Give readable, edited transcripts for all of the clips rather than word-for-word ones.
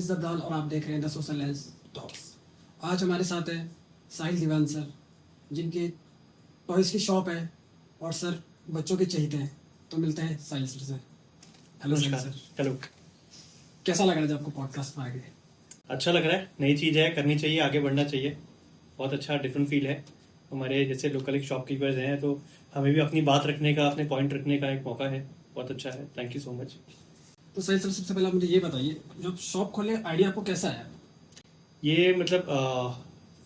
जब्दाल और आप देख रहे हैं द सोशल लेंस टॉक्स। आज हमारे साथ है साहिल दीवान सर, जिनके टॉयज़ की शॉप है और सर बच्चों के चहीते हैं। तो मिलते हैं साहिल सर से। हेलो साहिल नमस्कार। Sir, hello. कैसा लग रहा है जब आपको पॉडकास्ट में आ गए? अच्छा लग रहा है, नई चीज़ है, करनी चाहिए, आगे बढ़ना चाहिए। बहुत अच्छा डिफरेंट फील है। हमारे जैसे लोकल एक शॉपकीपर्स हैं तो हमें भी अपनी बात रखने का, अपने पॉइंट रखने का एक मौका है। बहुत अच्छा है, थैंक यू सो मच। तो साहिल सर, सबसे पहले आप मुझे ये बताइए, जब शॉप खोलने आइडिया आपको कैसा आया? ये मतलब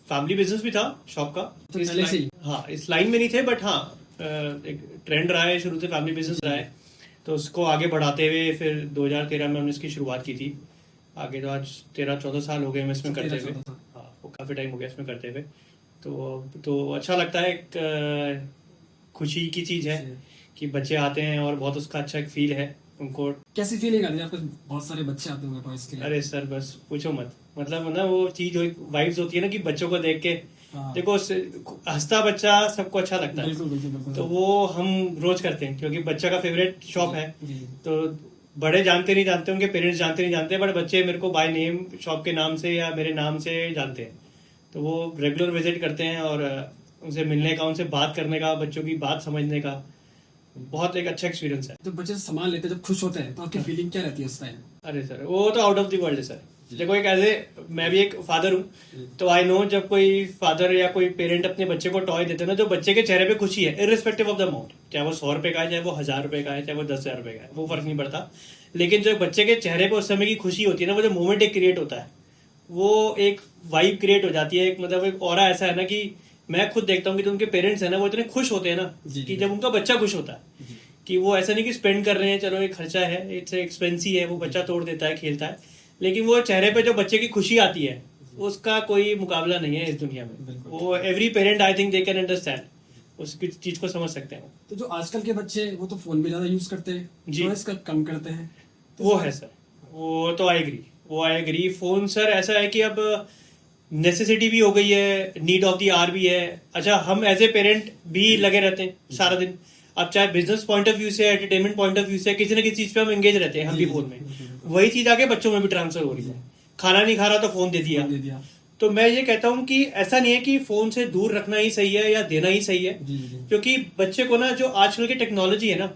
फैमिली बिजनेस भी था शॉप का। तो पहले से ही? हाँ, इस लाइन में नहीं थे, बट हाँ एक ट्रेंड रहा है, शुरू से फैमिली बिजनेस रहा है। तो उसको आगे बढ़ाते हुए फिर 2013 में हमने इसकी शुरुआत की थी। आगे तो आज 13-14 साल हो गए हमें इसमें करते हुए। 13-14 हाँ, वो काफ़ी टाइम हो गया इसमें करते हुए। तो अच्छा लगता है, एक खुशी की चीज़ है कि बच्चे आते हैं और बहुत उसका अच्छा एक फील है उनको। कैसी फीलिंग आती है आपको? बहुत सारे बच्चे आते होंगे टॉयज़ के लिए। अरे सर बस पूछो मत, मतलब ना वो चीज़, एक वाइब्स होती है ना कि बच्चों को देख के, हाँ। देखो हंसता बच्चा सबको अच्छा लगता है। बिल्कुल बिल्कुल बिल्कुल। तो वो हम रोज करते हैं क्योंकि बच्चा का फेवरेट शॉप है। जी। तो बड़े जानते नहीं जानते, उनके पेरेंट्स जानते नहीं जानते, बट बच्चे मेरे को बाय नेम शॉप के नाम से या मेरे नाम से जानते हैं। तो वो रेगुलर विजिट करते हैं और उनसे मिलने का, उनसे बात करने का, बच्चों की बात समझने का बहुत एक अच्छा एक्सपीरियंस है। जब बच्चे सामान लेते हैं, जब खुश होते हैं, तो आपकी फीलिंग क्या रहती है उस टाइम? अरे सर वो तो आउट ऑफ द वर्ल्ड है सर। देखो एक मैं भी एक फादर हूँ, तो आई नो जब कोई फादर या कोई पेरेंट अपने बच्चे को टॉय देते हैं ना, जो बच्चे के चेहरे पे खुशी है, इररिस्पेक्टिव ऑफ द अमाउंट, चाहे वो 100 रुपए का है, चाहे वो 1000 रुपए का है, चाहे वो 10,000 रुपए का है, वो फर्क नहीं पड़ता। लेकिन जो बच्चे के चेहरे पे उस समय की खुशी होती है ना, वो जो मोमेंट एक क्रिएट होता है, वो एक वाइब क्रिएट हो जाती है। एक मतलब एक ऑरा ऐसा है ना कि मैं खुद देखता हूँ कि जो उनके पेरेंट्स है ना, वो इतने खुश होते हैं ना कि जब उनका बच्चा खुश होता है, कि वो ऐसा नहीं कि स्पेंड कर रहे हैं, चलो एक खर्चा है, इट्स एक्सपेंसिव है, वो बच्चा तोड़ देता है, खेलता है, लेकिन वो चेहरे पे जो बच्चे की खुशी आती है, उसका कोई मुकाबला नहीं है इस दुनिया में। वो every parent I think they can understand, उसकी चीज को समझ सकते हैं। तो जो आजकल के बच्चे, वो तो फोन भी ज्यादा यूज करते हैं, जी। टॉयज़ का कम करते हैं। तो वो है सर, वो तो आई एग्री। फोन सर ऐसा है कि अब नेसेसिटी भी हो गई है, नीड ऑफ द आवर भी है। अच्छा, हम एज ए पेरेंट भी लगे रहते हैं सारा दिन। अब चाहे बिजनेस पॉइंट ऑफ व्यू से, एंटरटेनमेंट पॉइंट ऑफ व्यू से, किसी न किसी चीज पे हम एंगेज रहते हैं, हम भी फोन में। वही चीज आगे बच्चों में भी ट्रांसफर हो रही है। खाना नहीं खा रहा तो फोन दे दिया। तो मैं ये कहता हूँ कि ऐसा नहीं है कि फोन से दूर रखना ही सही है या देना ही सही है, क्योंकि बच्चे को ना, जो आजकल की टेक्नोलॉजी है ना,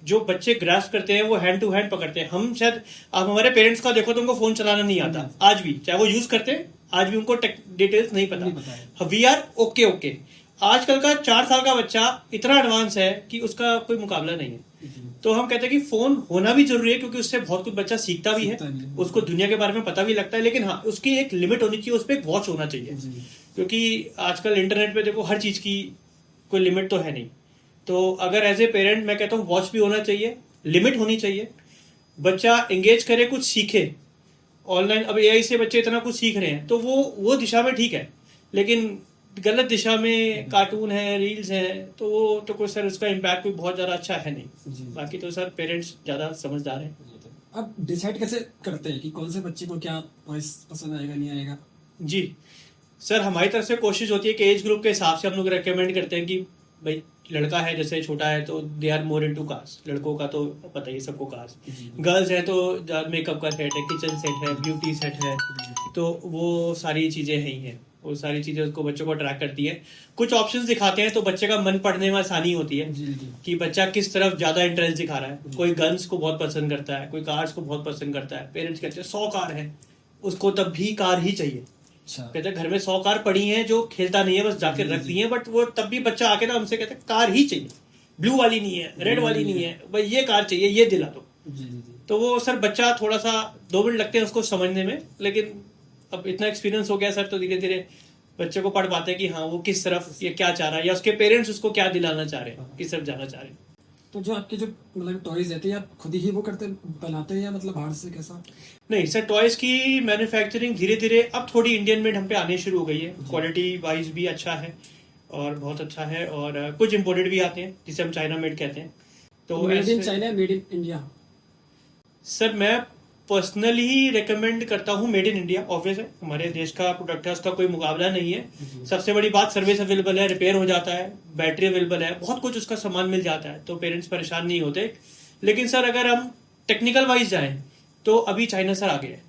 जो बच्चे ग्रास्प करते हैं वो हैंड टू हैंड पकड़ते हैं। हम शायद, आप हमारे पेरेंट्स का देखो तो उनको फोन चलाना नहीं आता आज भी, चाहे वो यूज करते हैं, आज भी उनको डिटेल्स नहीं पता। We are okay. आजकल का 4 साल का बच्चा इतना एडवांस है कि उसका कोई मुकाबला नहीं है। तो हम कहते हैं कि फोन होना भी जरूरी है, क्योंकि उससे बहुत कुछ बच्चा सीखता भी है, उसको दुनिया के बारे में पता भी लगता है। लेकिन हाँ, उसकी एक लिमिट होनी चाहिए, उस पर एक वॉच होना चाहिए, क्योंकि आजकल इंटरनेट पे देखो हर चीज की कोई लिमिट तो है नहीं। तो अगर एज ए पेरेंट मैं कहता हूँ वॉच भी होना चाहिए, लिमिट होनी चाहिए, बच्चा एंगेज करे, कुछ सीखे ऑनलाइन। अब एआई से बच्चे इतना कुछ सीख रहे हैं, तो वो दिशा में ठीक है, लेकिन गलत दिशा में कार्टून है, रील्स है, तो वो तो कोई सर उसका इम्पैक्ट भी बहुत ज़्यादा अच्छा है नहीं। बाकी तो सर पेरेंट्स ज़्यादा समझदार हैं। अब डिसाइड कैसे करते हैं कि कौन से बच्चे को क्या टॉयज़ पसंद आएगा, नहीं आएगा? जी सर, हमारी तरफ से कोशिश होती है कि एज ग्रुप के हिसाब से हम लोग रेकमेंड करते हैं कि भाई लड़का है, जैसे छोटा है, तो they are more into cars. लड़कों का तो पता ही सबको कार्स। गर्ल्स हैं तो मेकअप का सेट है, किचन सेट है, ब्यूटी सेट है, तो वो सारी चीज़ें हैं ही हैं। वो सारी चीज़ें उसको, बच्चों को अट्रैक्ट करती है। कुछ ऑप्शंस दिखाते हैं तो बच्चे का मन पढ़ने में आसानी होती है कि बच्चा किस तरफ ज़्यादा इंटरेस्ट दिखा रहा है। कोई गन्स को बहुत पसंद करता है, कोई कार्स को बहुत पसंद करता है। पेरेंट्स कहते हैं 100 कार है, उसको तब भी कार ही चाहिए। कहते हैं घर में 100 कार पड़ी हैं जो खेलता नहीं है, बस जाके रख दी है, बट वो तब भी बच्चा आके ना हमसे कहते हैं कार ही चाहिए, ब्लू वाली नहीं है, रेड वाली नहीं है, भाई ये कार चाहिए, ये दिला दो। तो वो सर बच्चा थोड़ा सा 2 मिनट लगते हैं उसको समझने में, लेकिन अब इतना एक्सपीरियंस हो गया सर, तो धीरे धीरे बच्चे को पढ़ पाते हैं कि हाँ वो किस तरफ ये क्या चाह रहा है, या उसके पेरेंट्स उसको क्या दिलाना चाह रहे हैं, किस तरफ जाना चाह रहे हैं। तो जो आपके जो मतलब टॉयज़ रहते हैं, आप खुद ही वो करते बनाते हैं या मतलब बाहर से कैसा? नहीं सर, टॉयज़ की मैन्युफैक्चरिंग धीरे धीरे अब थोड़ी इंडियन मेड हम पे आने शुरू हो गई है। क्वालिटी वाइज भी अच्छा है और बहुत अच्छा है, और कुछ इम्पोर्टेड भी आते हैं जिसे हम चाइना मेड कहते हैं। तो made in China, made in India? Sir मैं पर्सनली रेकमेंड करता हूँ मेड इन इंडिया। ऑब्वियस है, हमारे देश का प्रोडक्ट है, उसका कोई मुकाबला नहीं है। सबसे बड़ी बात, सर्विस अवेलेबल है, रिपेयर हो जाता है, बैटरी अवेलेबल है, बहुत कुछ उसका सामान मिल जाता है, तो पेरेंट्स परेशान नहीं होते। लेकिन सर अगर हम टेक्निकल वाइज जाएं तो अभी चाइना सर आगे है।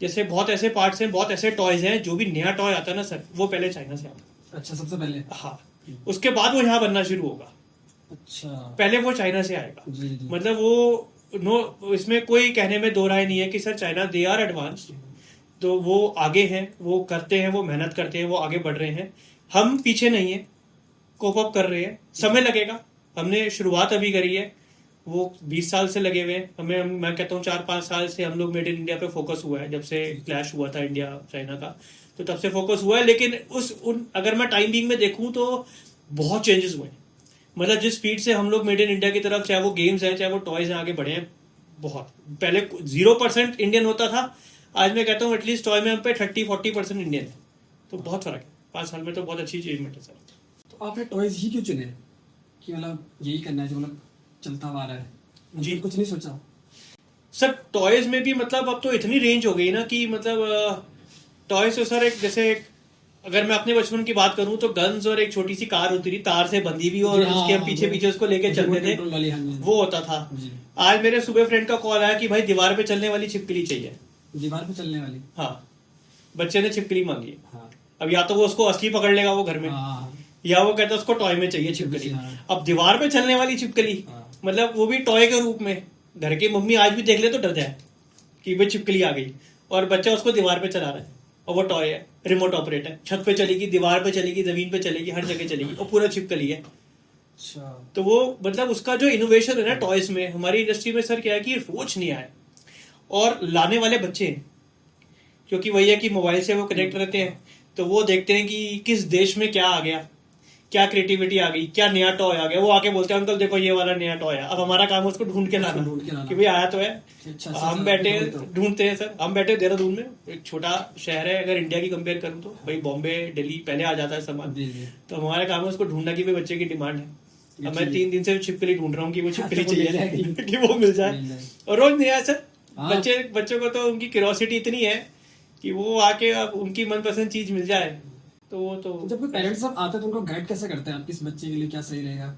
जैसे बहुत ऐसे पार्ट्स हैं, बहुत ऐसे टॉयज हैं, जो भी नया टॉय आता है ना सर, वो पहले चाइना से आता है। अच्छा, सबसे पहले। हाँ, उसके बाद वो यहाँ बनना शुरू होगा। अच्छा। पहले वो चाइना से आएगा। जी जी। मतलब वो नो, इसमें कोई कहने में दो राय नहीं है कि sir China they are advance, तो वो आगे हैं, वो करते हैं, वो मेहनत करते हैं, वो आगे बढ़ रहे हैं। हम पीछे नहीं है, कोप अप कर रहे हैं, समय लगेगा। हमने शुरुआत अभी करी है, वो 20 साल से लगे हुए हैं। मैं कहता हूँ 4-5 साल से हम लोग मेड इन इंडिया पे फोकस हुआ है, जब से क्लैश हुआ था इंडिया चाइना का, तो तब से फोकस हुआ है। लेकिन अगर मैं टाइम बीइंग में देखूं तो बहुत चेंजेस हुए हैं। मतलब जिस स्पीड से हम लोग मेड इन इंडिया की तरफ, चाहे वो गेम्स हैं, चाहे वो टॉयज हैं, आगे बढ़े हैं बहुत। पहले 0% इंडियन होता था, आज मैं कहता हूँ एटलीस्ट टॉय में हम पे 30-40% इंडियन है। तो बहुत फर्क है, 5 साल में तो बहुत अच्छी अचीवमेंट है सर। तो आपने टॉयज ही क्यों चुने कि मतलब यही करना है जो मतलब चलता आ रहा है? जी। कुछ नहीं सोचा? सर टॉयज में भी मतलब अब तो इतनी रेंज हो गई ना कि मतलब टॉयज तो सर एक, जैसे अगर मैं अपने बचपन की बात करूं तो गन्स और एक छोटी सी कार होती थी, तार से बंधी हुई, और हाँ, उसके हम पीछे पीछे उसको लेके चलते थे, वो होता था। आज मेरे सुबह फ्रेंड का कॉल आया कि भाई दीवार पे चलने वाली छिपकली चाहिए। दीवार पे चलने वाली? हाँ, बच्चे ने छिपकली मांगी। हाँ। अब या तो वो उसको असली पकड़ लेगा वो घर में, हाँ। या वो कहता है उसको टॉय में चाहिए छिपकली। हाँ। अब दीवार पे चलने वाली छिपकली, हाँ। मतलब वो भी टॉय के रूप में, घर की मम्मी आज भी देख ले तो डर जाए कि भाई छिपकली आ गई, और बच्चा उसको दीवार पे चला रहा है, और वो टॉय है, रिमोट ऑपरेट है, छत पे चलेगी, दीवार पे चलेगी, जमीन पे चलेगी, हर जगह चलेगी, और पूरा छिपकली है। अच्छा। तो वो मतलब उसका जो इनोवेशन है ना टॉयज में, हमारी इंडस्ट्री में सर क्या है कि रोज नहीं आया, और लाने वाले बच्चे हैं, क्योंकि वही है कि मोबाइल से वो कनेक्ट रहते हैं, तो वो देखते हैं कि किस देश में क्या आ गया, क्या क्रिएटिविटी आ गई, क्या नया टॉय आ गया, वो आके बोलते हैं अंकल देखो ये वाला नया टॉय है। अब हमारा काम है उसको ढूंढ के लाना कि भाई आया तो है। अच्छा, हम बैठे ढूंढते हैं सर, हम बैठे देहरादून में, एक छोटा शहर है, अगर इंडिया की कंपेयर करूं तो भाई बॉम्बे दिल्ली पहले आ जाता है सामान, तो हमारा काम है उसको ढूंढना कि भाई बच्चे की डिमांड है। अब मैं 3 दिन से छिपकली ढूंढ रहा हूँ कि वो छिपकली चाहिए कि वो मिल जाए, और रोज नहीं आया सर। बच्चों को तो उनकी क्यूरियोसिटी इतनी है कि वो आके अब उनकी मनपसंद चीज मिल जाए, तो वो तो। जब कोई पेरेंट्स सब आते हैं तो उनको गाइड कैसे करते हैं आप, किस बच्चे के लिए क्या सही रहेगा?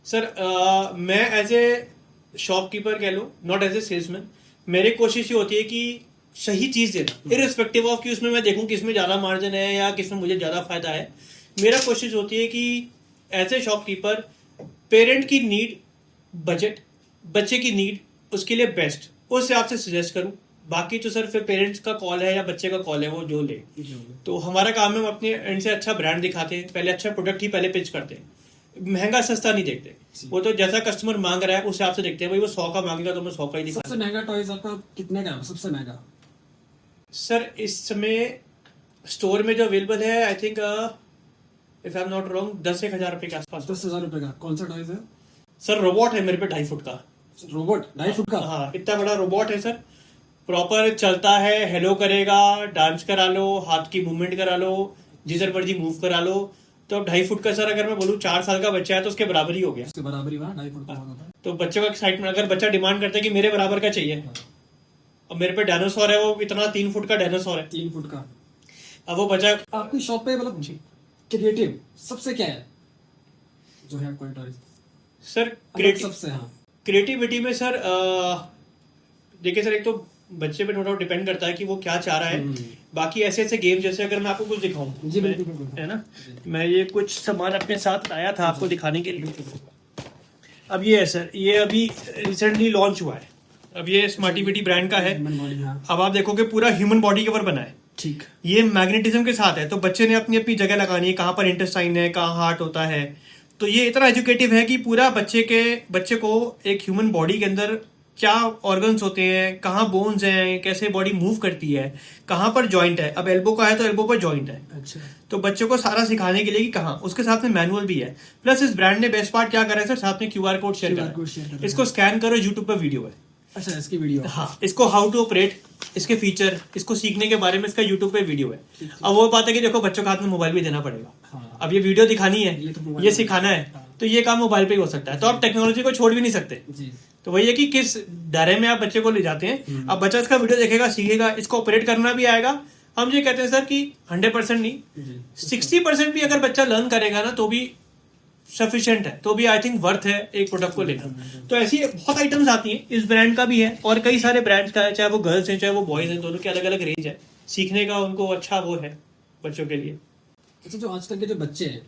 सर मैं एज ए शॉपकीपर कह लो, नॉट एज ए सेल्समैन, मेरी कोशिश ये होती है कि सही चीज देना, इररिस्पेक्टिव ऑफ कि उसमें मैं देखूं कि इसमें ज्यादा मार्जिन है या किसमें मुझे ज्यादा फायदा है। मेरा कोशिश होती है कि एज ए शॉपकीपर पेरेंट की नीड, बजट, बच्चे की नीड, उसके लिए बेस्ट उस हिसाब से सजेस्ट करूं। बाकी तो सर फिर पेरेंट्स का कॉल है या बच्चे का कॉल है, वो जो ले। तो हमारा काम है हम अपने एंड से अच्छा ब्रांड दिखाते हैं, पहले अच्छा प्रोडक्ट ही पहले पिच करते हैं, महंगा सस्ता नहीं देखते, वो तो जैसा कस्टमर मांग रहा है उस हिसाब से देखते हैं। भाई वो 100 का मांगेगा तो मैं 100 का ही दिखा। सबसे महंगा टॉयज आपका कितने का है, सबसे महंगा? सर इस समय स्टोर में जो अवेलेबल है, I think if I am not wrong 10,000 रुपए के आसपास। 10,000 रुपए का? कौन सा टॉयज है सर? रोबोट है मेरे पे 2.5 फुट का। रोबोट 2.5 फुट का? हाँ, इतना बड़ा रोबोट है सर, प्रॉपर चलता है, हेलो करेगा, डांस करा लो, हाथ की मूवमेंट करा लो, जिधर मर्जी मूव करा लो। तो अब 2.5 फुट का सर, अगर मैं बोलूँ 4 साल का बच्चा है तो उसके बराबर ही हो गया। उसके बराबर ही हुआ, 2.5 फुट का होता है। तो बच्चे का एक्साइटमेंट, अगर बच्चा डिमांड करता है कि मेरे बराबर का चाहिए, अब मेरे पे डायनासोर है, वो इतना 3 फुट का डायनासोर है, 3 फुट का। अब वो बच्चा। आपकी शॉप पे मतलब क्रिएटिव सबसे क्या है जो है कोई टॉयज? सर सबसे, हाँ, क्रिएटिविटी में सर देखिए सर, एक तो बच्चे पे नो डाउट डिपेंड करता है कि वो क्या चाह रहा है। बाकी ऐसे ऐसे गेम, जैसे अगर मैं आपको कुछ दिखाऊं, जी बिल्कुल, है ना, मैं ये कुछ सामान अपने साथ लाया था आपको दिखाने के लिए। अब ये है सर, ये अभी रिसेंटली लॉन्च हुआ है, अब ये स्मार्टिविटी ब्रांड का है। अब आप देखोगे पूरा ह्यूमन बॉडी के ऊपर बना है, ठीक। ये मैग्नेटिज्म के साथ है, तो बच्चे ने अपनी अपनी जगह लगानी है, कहाँ पर इंटेस्टाइन है, कहाँ हार्ट होता है। तो ये इतना एजुकेटिव है कि पूरा बच्चे को एक ह्यूमन बॉडी के अंदर क्या ऑर्गन्स होते हैं, कहाँ बोन्स हैं, कैसे बॉडी मूव करती है, कहाँ पर जॉइंट है। अब एल्बो का है तो एल्बो पर जॉइंट है। अच्छा। तो बच्चों को सारा सिखाने के लिए कि कहाँ, उसके साथ में मैनुअल भी है। प्लस इस ब्रांड ने बेस्ट पार्ट क्या करा है सर, साथ में QR कोड शेयर करा है। इसको स्कैन करो, यूट्यूब पर वीडियो है। अच्छा, इसकी वीडियो? हाँ, इसको हाउ टू ऑपरेट, इसके फीचर, इसको सीखने के बारे में इसका यूट्यूब पे वीडियो है। अब वो बात है कि देखो बच्चों के हाथ में मोबाइल भी देना पड़ेगा। हाँ। अब ये वीडियो दिखानी है, ये सिखाना है, हाँ। तो ये काम मोबाइल पे ही हो सकता है। तो आप टेक्नोलॉजी को छोड़ भी नहीं सकते जी। तो वही है कि किस दायरे में आप बच्चे को ले जाते हैं। अब बच्चा इसका वीडियो देखेगा, सीखेगा, इसको ऑपरेट करना भी आएगा। हम ये कहते हैं सर कि 100% नहीं, 60% भी अगर बच्चा लर्न करेगा ना तो भी सफिशिएंट है तो भी आई थिंक वर्थ है एक प्रोडक्ट को लेना। तो ऐसी बहुत आइटम्स आती हैं, इस ब्रांड का भी है और कई सारे ब्रांड्स का है, चाहे वो गर्ल्स हैं चाहे वो बॉयज हैं, दोनों की अलग अलग रेंज है, सीखने का उनको अच्छा वो है बच्चों के लिए। अच्छा, जो आजकल के जो बच्चे हैं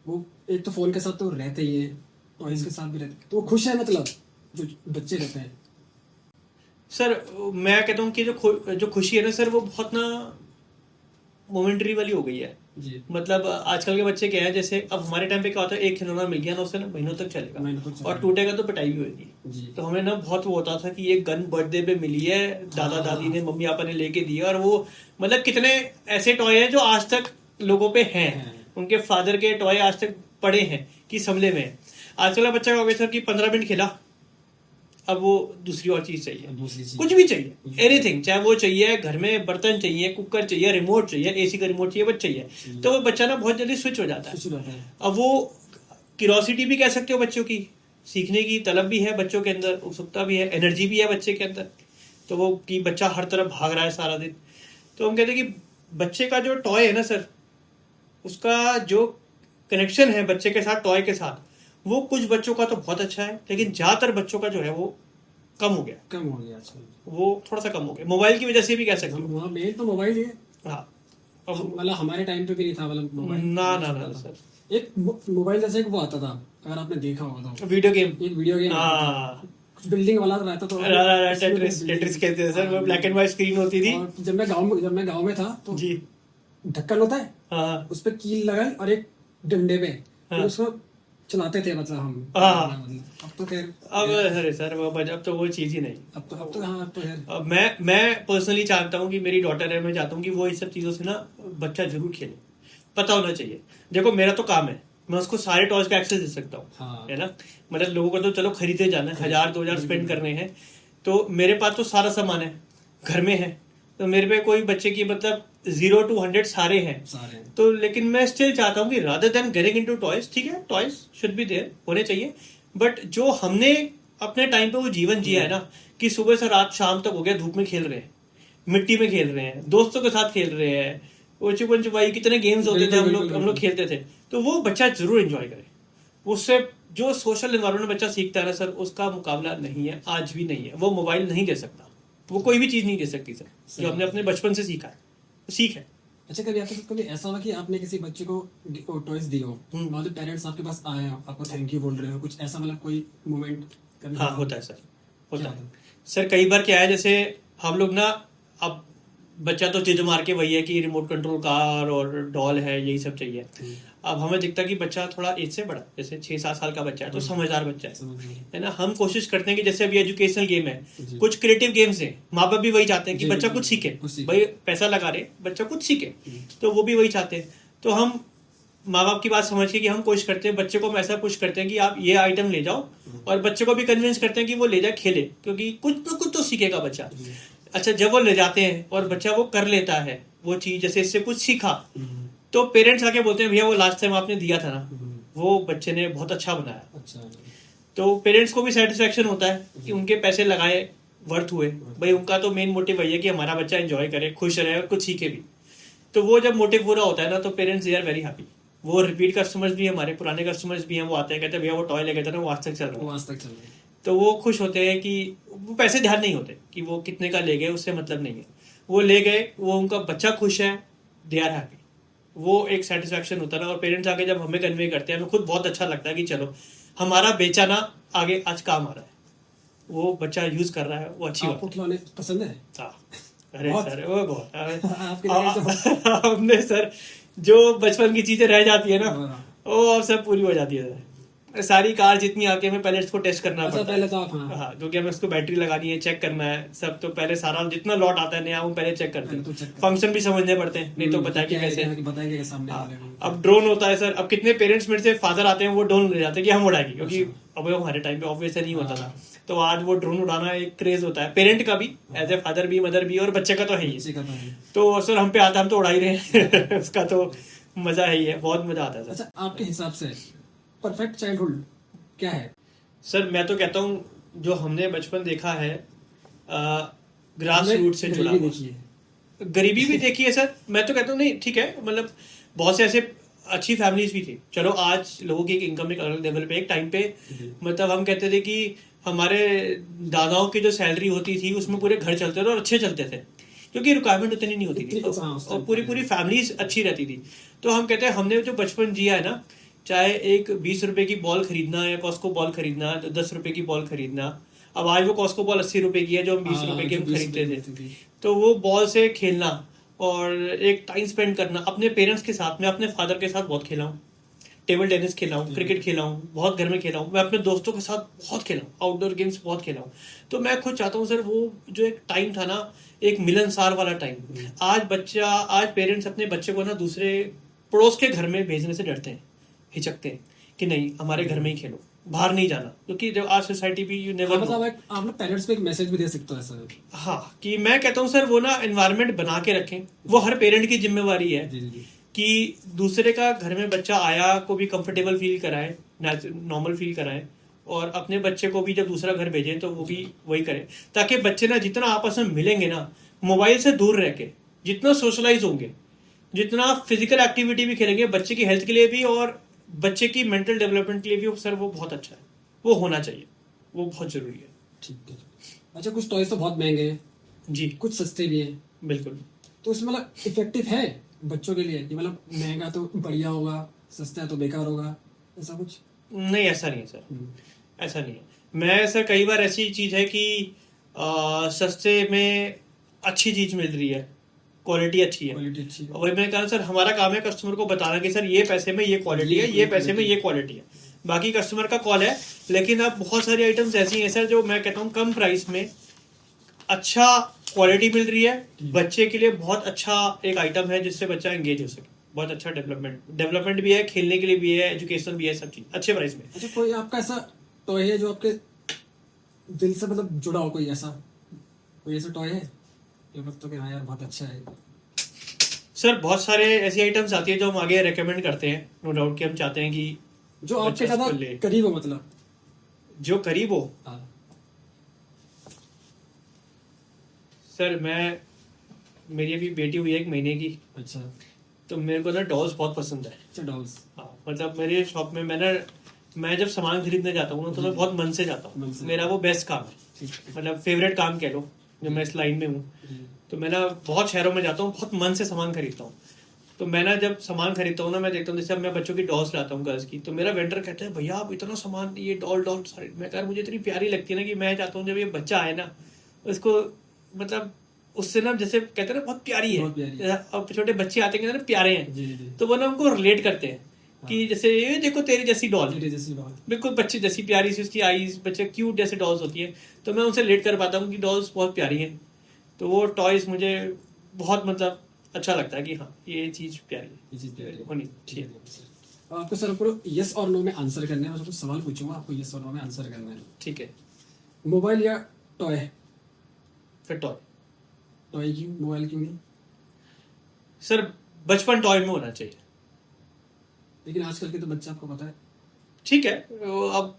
वो एक तो फोन के साथ तो रहते ही हैं, टॉयज के साथ भी रहते हैं, तो वो खुश है मतलब जो बच्चे रहते हैं। सर मैं कहता हूँ कि जो खुशी है ना सर वो बहुत ना मोमेंटरी वाली हो गई है। जी, मतलब आजकल के बच्चे क्या है, जैसे अब हमारे टाइम पे क्या होता है, एक खिलौना मिल गया ना उससे ना महीनों तक महीनों तक चलेगा चलेगा। और टूटेगा तो पिटाई भी होगी। जी, तो हमें ना बहुत वो होता था कि ये गन बर्थडे पे मिली है, दादा हाँ। दादी ने मम्मी पापा ने लेके दिया, और वो मतलब कितने ऐसे टॉय हैं जो आज तक लोगों पे हैं, हैं। उनके फादर के टॉय आज तक पड़े हैं कि संभले में हैं। आजकल का बच्चा का हो गया सर कि 15 मिनट खेला, अब वो दूसरी और चीज चाहिए, दूसरी चीज कुछ भी चाहिए, एनीथिंग, चाहे वो चाहिए घर में बर्तन चाहिए, कुकर चाहिए, रिमोट चाहिए, एसी का रिमोट चाहिए, बस चाहिए, तो वो बच्चा ना बहुत जल्दी स्विच हो जाता है। खुश रहता है। अब वो क्यूरोसिटी भी कह सकते हो बच्चों की, सीखने की तलब भी है बच्चों के अंदर, उत्सुकता भी है, एनर्जी भी है बच्चे के अंदर, तो वो कि बच्चा हर तरफ भाग रहा है सारा दिन। तो हम कहते हैं कि बच्चे का जो टॉय है ना सर, उसका जो कनेक्शन है बच्चे के साथ, टॉय के साथ, वो कुछ बच्चों का तो बहुत अच्छा है, लेकिन ज्यादातर बच्चों का जो है वो कम हो गया, कम हो गया आजकल। वो थोड़ा सा कम हो गया, मोबाइल की वजह से भी कह सकते हो। वहाँ मेन तो मोबाइल ही है। हाँ, अब मतलब हमारे टाइम पे भी नहीं था, मतलब मोबाइल ना ना ना सर, एक मोबाइल जैसे एक वो आता था, अगर आपने देखा होगा तो, वीडियो गेम, एक वीडियो गेम हाँ, बिल्डिंग वाला रहता तो टेट्रिस कहते हैं सर, वो ब्लैक एंड व्हाइट स्क्रीन होती थी। और जब मैं गांव में था तो जी, ढक्कन होता है, हाँ उस पे कील लगाई और एक डंडे पे हाँ। फिर उसको चलाते थे, मतलब हम। हाँ। मतलब अब तो खैर अब अरे सर अब तो वो चीज ही नहीं। अब तो हाँ, अब तो खैर अब मैं पर्सनली चाहता हूँ कि मेरी डॉटर है, मैं चाहता हूँ कि वो इस सब चीज़ों से ना बच्चा जरूर खेले, पता होना चाहिए। देखो मेरा तो काम है, मैं उसको सारे टॉयज का एक्सेस दे सकता हूँ, हाँ। है ना, मतलब लोगों को तो चलो खरीदे जाना है, 1000-2000 स्पेंड करने हैं, तो मेरे पास तो सारा सामान है घर में है, तो मेरे पे कोई बच्चे की मतलब 0 to 100 सारे हैं। सारे हैं। तो लेकिन मैं स्टिल चाहता हूँ कि rather than getting into toys, ठीक है टॉयज शुड बी देयर, होने चाहिए, बट जो हमने अपने टाइम पे वो जीवन जिया है ना, कि सुबह से रात शाम तक हो गया धूप में खेल रहे हैं, मिट्टी में खेल रहे हैं, दोस्तों के साथ खेल रहे हैं, वो छुपन छुपाई कितने गेम्स होते थे, हम लोग खेलते थे, तो वो बच्चा जरूर एंजॉय करे। उससे जो सोशल एनवायरमेंट बच्चा सीखता है ना सर, उसका मुकाबला नहीं है, आज भी नहीं है। वो मोबाइल नहीं दे सकता, वो कोई भी चीज नहीं दे सकती सर, जो हमने अपने बचपन से सीखा है, सीख है। अच्छा, कभी आपके साथ कभी ऐसा हुआ कि आपने किसी बच्चे को टॉयज दिए हो, बाद में पेरेंट्स आपके पास आए हो, आपको थैंक यू बोल रहे हो, कुछ ऐसा मतलब कोई मोमेंट कभी? हाँ होता है सर, होता क्या है होता सर। कई बार क्या है, जैसे हम लोग ना, अब बच्चा तो चीज मार के वही है कि रिमोट कंट्रोल कार और डॉल है, यही सब चाहिए। अब हमें दिखता कि बच्चा थोड़ा एज से बड़ा, जैसे 6-7 साल का बच्चा है, तो समझदार बच्चा है ना, हम कोशिश करते हैं कि जैसे अभी एजुकेशनल गेम है, जी। कुछ क्रिएटिव गेम्स हैं, माँ बाप भी वही चाहते हैं कि जी, बच्चा जी, कुछ सीखे, कुछ सीखे। भाई पैसा लगा रहे बच्चा कुछ सीखे, तो वो भी वही चाहते हैं। तो हम माँ बाप की बात समझ के कि हम कोशिश करते हैं, बच्चे को हम ऐसा पुश करते हैं कि आप ये आइटम ले जाओ, और बच्चे को भी कन्विंस करते हैं कि वो ले जाए खेले, क्योंकि कुछ तो सीखेगा बच्चा। अच्छा, जब वो ले जाते हैं और बच्चा वो कर लेता है वो चीज, जैसे इससे कुछ सीखा, तो पेरेंट्स आके बोलते हैं भैया वो लास्ट टाइम आपने दिया था ना, वो बच्चे ने बहुत अच्छा बनाया। अच्छा, तो पेरेंट्स को भी सेटिस्फेक्शन होता है कि उनके पैसे लगाए वर्थ हुए। भाई उनका तो मेन मोटिव वही है कि हमारा बच्चा एंजॉय करे, खुश रहे और कुछ सीखे भी। तो वो जब मोटिव पूरा होता है ना, तो parents they are very happy. वो रिपीट कस्टमर्स भी, हमारे पुराने कस्टमर्स भी हैं, वो आते हैं, कहते हैं भैया वो टॉय ले गए थे ना, वो आज तक चल रहा है। वो आज तक चल रहा है। तो वो खुश होते हैं कि वो पैसे ध्यान नहीं होते कि वो कितने का ले गए, उससे मतलब नहीं है, वो ले गए, वो उनका बच्चा खुश है, दे आर हैप्पी, वो एक सेटिस्फैक्शन होता है। और पेरेंट्स आके जब हमें कन्वे करते हैं, हमें खुद बहुत अच्छा लगता है कि चलो हमारा बेचा ना आगे आज काम आ रहा है, वो बच्चा यूज कर रहा है, वो अच्छी बात आपको खिलौने पसंद है? है। हाँ, अरे बहुत। सर वो बहुत आपके लिए तो हमने सर जो बचपन की चीजें रह जाती है ना, हाँ। वो अब सब पूरी हो जाती है सर। सारी कार जितनी आके हमें पहले इसको टेस्ट करना अच्छा, पड़ता पहले है। तो आप हाँ। हाँ, क्योंकि हमें उसको बैटरी लगानी है, चेक करना है सब, तो पहले सारा जितना लॉट आता है नया वो पहले चेक करते पहले तो हैं, check करते फंक्शन भी समझने पड़ते हैं, नहीं तो बताए कि कैसे। बताएंगे कि सामने हाँ, वाले को। अब ड्रोन होता है सर, अब कितने पेरेंट्स मेरे से फादर आते हैं, वो ड्रोन ले जाते हैं कि हम उड़ाएंगे, क्योंकि अब वो हमारे टाइम पे ऑब्वियस नहीं होता था, तो आज वो ड्रोन उड़ाना एक क्रेज होता है पेरेंट का भी, एज ए फादर भी, मदर भी, और बच्चे का तो है ही। बच्चे का तो है। तो सर हम पे आता है, हम तो उड़ा ही रहे हैं उसका तो मजा है ही है, बहुत मजा आता है सर। अच्छा, आपके हिसाब से परफेक्ट चाइल्डहुड क्या है? सर मैं तो कहता हूँ जो हमने बचपन देखा है, ग्रास हमने रूट से जुड़ा गरीबी हुआ। देखी है। गरीबी भी देखी है सर, मैं तो कहता हूँ नहीं ठीक है, मतलब बहुत से ऐसे अच्छी फैमिलीज भी थी। चलो आज लोगों की इनकम एक अलग लेवल पे, एक टाइम पे मतलब हम कहते थे कि हमारे दादाओं की जो सैलरी होती थी उसमें पूरे घर चलते थे और अच्छे चलते थे, क्योंकि रिक्वायरमेंट उतनी नहीं होती थी और पूरी पूरी फैमिलीज अच्छी रहती थी। तो हम कहते हैं हमने जो बचपन जिया है ना, चाहे एक 20 रुपए की बॉल खरीदना या कॉस्को बॉल खरीदना, 10 रुपए की बॉल खरीदना, अब आज वो कॉस्को बॉल 80 रुपए की है जो हम 20 रुपए की हम खरीदते थे। तो वो बॉल से खेलना और एक टाइम स्पेंड करना अपने पेरेंट्स के साथ, मैं अपने फादर के साथ बहुत खेला हूँ, टेबल टेनिस खेला हूँ, क्रिकेट खेला हूँ, बहुत घर में खेला हूँ, मैं अपने दोस्तों के साथ बहुत खेला हूँ, आउटडोर गेम्स बहुत खेला हूँ। तो मैं खुद चाहता हूँ सर वो जो एक टाइम था ना, एक मिलनसार वाला टाइम, आज पेरेंट्स अपने बच्चे को ना दूसरे पड़ोस के घर में भेजने से डरते हैं, हिचकते हैं कि नहीं हमारे घर में ही खेलो, बाहर नहीं जाना, क्योंकि जब आज सोसाइटी भी यू नेवर आप लोग पेरेंट्स पे एक मैसेज भी दे सकते हो ऐसा। हाँ, कि मैं कहता हूँ सर वो ना एनवायरनमेंट बना के रखें, वो हर पेरेंट की जिम्मेवारी है कि दूसरे का घर में बच्चा आया को भी कंफर्टेबल फील कराए, नॉर्मल फील कराए, और अपने बच्चे को भी जब दूसरा घर भेजें तो वो भी वही करें, ताकि बच्चे ना जितना आपस में मिलेंगे ना, मोबाइल से दूर रह के जितना सोशलाइज होंगे, जितना फिजिकल एक्टिविटी भी खेलेंगे, बच्चे की हेल्थ के लिए भी और बच्चे की मेंटल डेवलपमेंट के लिए भी सर वो बहुत अच्छा है, वो होना चाहिए, वो बहुत जरूरी है। ठीक है। अच्छा, कुछ टॉयज तो बहुत महंगे हैं जी, कुछ सस्ते भी हैं, बिल्कुल। तो इसमें मतलब इफेक्टिव है बच्चों के लिए कि मतलब महंगा तो बढ़िया होगा, सस्ता है तो बेकार होगा, ऐसा कुछ? नहीं, ऐसा नहीं है सर, ऐसा नहीं है। मैं सर कई बार ऐसी चीज है कि सस्ते में अच्छी चीज मिल रही है, क्वालिटी अच्छी है, क्वालिटी अच्छी है। वही मैंने कहा सर हमारा काम है कस्टमर को बताना कि सर ये पैसे में ये क्वालिटी है, ये पैसे में ये क्वालिटी है, बाकी कस्टमर का कॉल है। लेकिन अब बहुत सारी आइटम्स ऐसी हैं सर जो मैं कहता हूँ कम प्राइस में अच्छा क्वालिटी मिल रही है, बच्चे के लिए बहुत अच्छा एक आइटम है जिससे बच्चा एंगेज हो सके, बहुत अच्छा डेवलपमेंट भी है, खेलने के लिए भी है, एजुकेशन भी है, सब चीज अच्छे प्राइस में। अच्छा, कोई आपका ऐसा टॉय है जो आपके दिल से मतलब जुड़ा हो, कोई ऐसा टॉय है जो लगता है कि हाँ यार बहुत अच्छा है? सर बहुत सारे ऐसी आइटम्स आती है जो हम आगे रेकमेंड करते हैं, नो डाउट कि हम चाहते हैं कि जो आपके ज्यादा करीब हो, मतलब जो करीब हो। हाँ। सर मेरी अभी बेटी हुई है 1 महीने की, अच्छा। तो मेरे को ना डॉल्स बहुत पसंद है। अच्छा, डॉल्स। हाँ, मतलब मेरे शॉप में मैं जब सामान खरीदने जाता हूँ ना तो मैं बहुत मन से जाता हूँ, मेरा वो बेस्ट काम है, मतलब फेवरेट काम कह लो, जब मैं इस लाइन में हूँ तो मैं ना बहुत शहरों में जाता हूँ, बहुत मन से सामान खरीदता हूँ। तो मैं ना जब सामान खरीदता हूँ ना, मैं देखता हूँ जैसे अब मैं बच्चों की डॉल्स लाता हूँ गर्ल्स की, तो मेरा वेंडर कहता है भैया आप इतना सामान, ये डॉल सारी, मैं कह मुझे इतनी प्यारी लगती है ना कि मैं चाहता हूँ जब ये बच्चा आए ना उसको, मतलब उससे ना जैसे कहते हैं ना बहुत प्यारी है, अब छोटे बच्चे आते हैं ना प्यारे हैं, तो वो ना उनको रिलेट करते हैं कि जैसे ये देखो तेरी जैसी डॉल, बिल्कुल बच्चे जैसी प्यारी सी उसकी आईज, बच्चे क्यूट जैसे डॉल्स होती है, तो मैं उनसे रिलेट कर पाता हूँ कि डॉल्स बहुत प्यारी हैं। तो वो टॉयज मुझे बहुत मतलब अच्छा लगता है कि हाँ ये चीज प्यारी है, ये चीज प्यारी होनी चाहिए। आपको सर आपको यस और नो में आंसर करना है, मैं कुछ सवाल पूछूंगा, आपको यस और नो में आंसर करना है। ठीक है। मोबाइल या टॉय? फिर टॉय क्यों, मोबाइल क्यों नहीं? सर बचपन टॉय में होना चाहिए, लेकिन आजकल के तो बच्चे आपको पता है। ठीक है, अब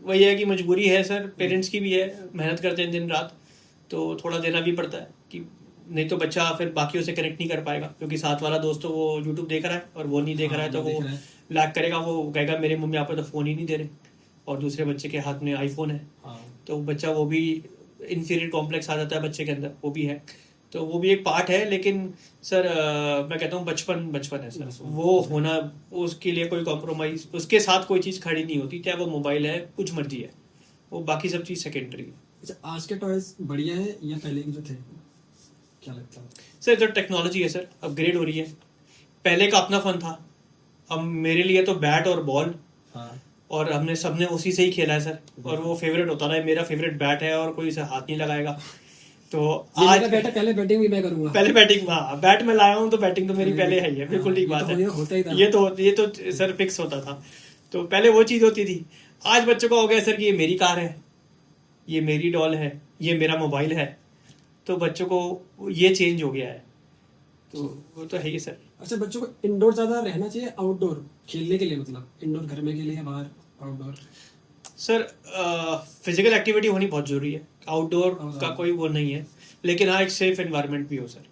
वही है कि मजबूरी है सर, पेरेंट्स की भी है, मेहनत करते हैं दिन रात, तो थोड़ा देना भी पड़ता है कि नहीं तो बच्चा फिर बाकियों से कनेक्ट नहीं कर पाएगा, क्योंकि साथ वाला दोस्त तो वो यूट्यूब देख रहा है और वो नहीं देख रहा है, तो वो लैग करेगा, वो कहेगा मेरे मम्मी पापा तो फ़ोन ही नहीं दे रहे, और दूसरे बच्चे के हाथ में आईफोन है, तो बच्चा वो भी इंफीरियर कॉम्प्लेक्स आ जाता है बच्चे के अंदर, वो भी है, तो वो भी एक पार्ट है। लेकिन सर मैं कहता हूँ बचपन है सर, वो होना, उसके लिए कोई कॉम्प्रोमाइज, उसके साथ कोई चीज़ खड़ी नहीं होती, चाहे वो मोबाइल है, कुछ मर्जी है, वो बाकी सब चीज़ सेकेंडरी है। अच्छा, आज के टॉयज बढ़िया है या पहले के जो थे, क्या लगता है? सर जो टेक्नोलॉजी है सर अपग्रेड हो रही है, पहले का अपना फन था, अब मेरे लिए तो बैट और बॉल, और हमने सबने उसी से ही खेला है सर, और वो फेवरेट होता रहा है, मेरा फेवरेट बैट है और कोई इसे हाथ नहीं लगाएगा। तो आज बैट, पहले बैटिंग भी मैं करूंगा, पहले बैटिंग, हाँ बैट में लाया हूँ तो बैटिंग तो मेरी पहले है ही है, बिल्कुल ठीक बात है, ये तो सर फिक्स होता था, तो पहले वो चीज होती थी। आज बच्चों का हो गया सर कि ये मेरी कार है, ये मेरी डॉल है, ये मेरा मोबाइल है, तो बच्चों को ये चेंज हो गया है, तो वो तो है ही सर। अच्छा, बच्चों को इंडोर ज्यादा रहना चाहिए आउटडोर खेलने के लिए, मतलब इंडोर घर में के लिए, बाहर आउटडोर? सर फिजिकल एक्टिविटी होनी बहुत जरूरी है, आउटडोर का कोई वो नहीं है, लेकिन हाँ एक सेफ एनवायरनमेंट भी हो सर,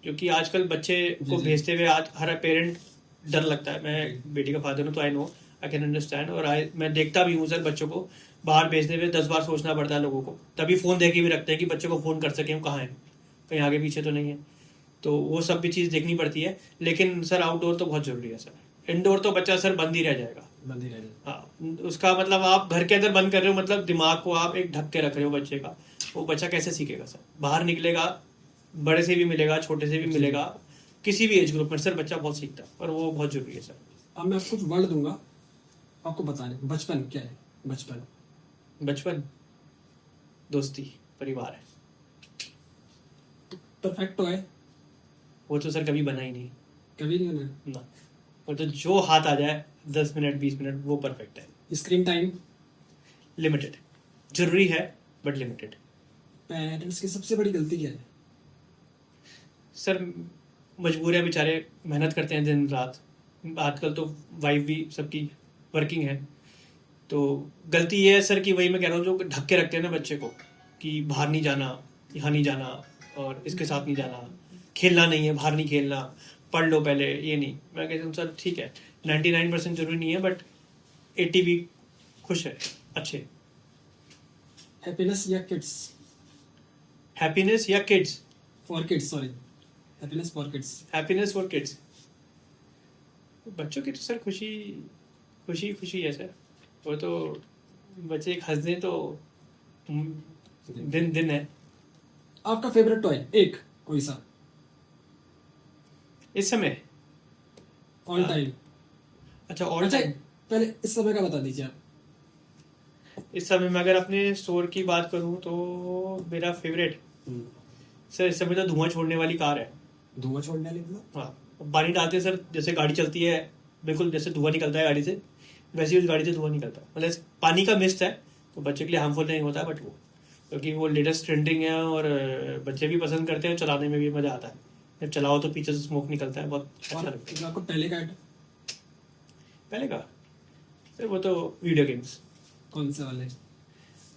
क्योंकि आजकल बच्चे को भेजते हुए आज हर पेरेंट डर लगता है। मैं बेटी का फादर हूँ तो I know, I can understand. और मैं देखता भी हूँ सर, बच्चों को बाहर भेजने में 10 बार सोचना पड़ता है लोगों को, तभी फ़ोन दे के भी रखते हैं कि बच्चों को फ़ोन कर सकें वो कहाँ है, कहीं आगे पीछे तो नहीं है। तो वो सब भी चीज़ देखनी पड़ती है। लेकिन सर आउटडोर तो बहुत ज़रूरी है सर। इंडोर तो बच्चा सर बंद ही रह जाएगा। बंद ही रह जाए। हाँ, उसका मतलब आप घर के अंदर बंद कर रहे हो, मतलब दिमाग को आप एक ढक के रख रहे हो बच्चे का। वो बच्चा कैसे सीखेगा सर? बाहर निकलेगा, बड़े से भी मिलेगा, छोटे से भी मिलेगा, किसी भी एज ग्रुप में सर बच्चा बहुत सीखता है, और वो बहुत जरूरी है सर। अब मैं आपको कुछ वर्ड दूंगा, आपको बताने। बचपन क्या है? बचपन बचपन दोस्ती परिवार है। परफेक्ट तो है, वो तो सर कभी बना ही नहीं कभी नहीं होना। ना। वो तो जो हाथ आ जाए 10 मिनट 20 मिनट वो परफेक्ट है। स्क्रीन टाइम लिमिटेड, जरूरी है बट लिमिटेड। पेरेंट्स की सबसे बड़ी गलती क्या है? सर मजबूर है बेचारे, मेहनत करते हैं दिन रात। आजकल तो वाइफ भी सबकी वर्किंग है, तो गलती ये है सर कि वही मैं कह रहा हूँ, जो ढक के रखते हैं ना बच्चे को कि बाहर नहीं जाना, यहाँ नहीं जाना, और इसके साथ नहीं जाना, खेलना नहीं है, बाहर नहीं खेलना, पढ़ लो पहले। ये नहीं, मैं कहता हूँ सर ठीक है 99% जरूरी नहीं है, बट 80 भी खुश है, अच्छे। हैप्पीनेस या किड्स? हैप्पीनेस या kids? For kids, sorry, happiness for kids. Happiness for kids. बच्चों की तो सर खुशी खुशी खुशी है सर। वो तो बच्चे एक हंस दें तो दिन दिन है। आपका फेवरेट टॉय एक कोई सा इस समय ऑल टाइम? अच्छा, ऑल अच्छा, टाइम। पहले इस समय का बता दीजिए आप। इस समय में अगर अपने स्टोर की बात करूं तो मेरा फेवरेट सर इस समय तो धुआं छोड़ने वाली कार है। धुआं छोड़ने वाली मतलब? हाँ, पानी डालते हैं सर, जैसे गाड़ी चलती है बिल्कुल जैसे धुआं निकलता है गाड़ी से, वैसे ही उस गाड़ी से धुआं निकलता है। मतलब पानी का मिस्ट है, तो बच्चे के लिए हार्मफुल नहीं होता, बट वो क्योंकि वो लेटेस्ट ट्रेंडिंग है और बच्चे भी पसंद करते हैं, चलाने में भी मज़ा आता है। जब चलाओ तो पीछे से स्मोक निकलता है, बहुत अच्छा और लगता है। जो आपको पहले का है, पहले का सर वो तो वीडियो गेम्स कौन से वाले?